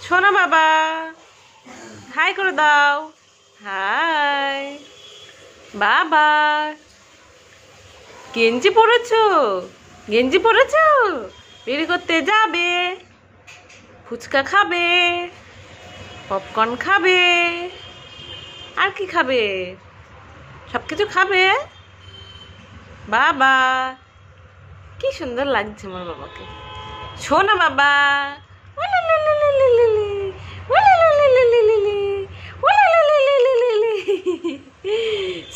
সোনা বাবা হাই করে দাও। হাই বাবা। গেঞ্জি পরেছো? গেঞ্জি পরেছো? বেরি করতে যাবে, ফুচকা খাবে, পপকর্ন খাবে, আর কি খাবে? সব কিছু খাবে। বাবা কি সুন্দর লাগছে আমার বাবাকে। শোনা বাবা।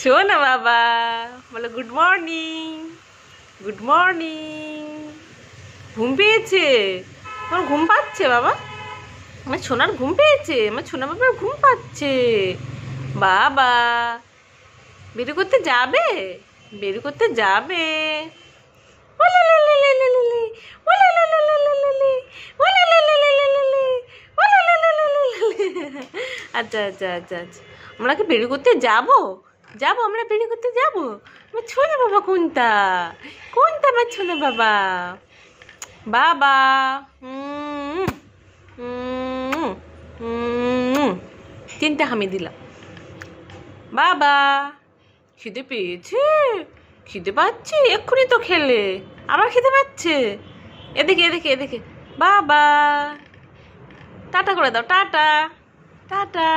শোনা বাবা বলো গুড মর্নিং। Good morning. ঘুম পেয়েছে? তোমার ঘুম পাচ্ছে বাবা? আমার সোনার ঘুম পেয়েছে? আমার সোনা বাবার ঘুম পাচ্ছে। বাবা বের করতে যাবে? বের করতে যাবে? আচ্ছা আচ্ছা আচ্ছা আচ্ছা, আমরা কি বের করতে যাবো? যাবো আমরা বের করতে যাবো? আমার ছোনা বাবা কোনটা? কোনটা আমার ছোনা বাবা? বাবা তিনটা হামি দিলাম। বাবা খিদে পেয়েছে? খিদে পাচ্ছে? এক্ষুনি তো খেলে, আবার খিদে পাচ্ছে? এদিকে এদিকে এদিকে। বাবা টাটা করে দাও। Tata tata.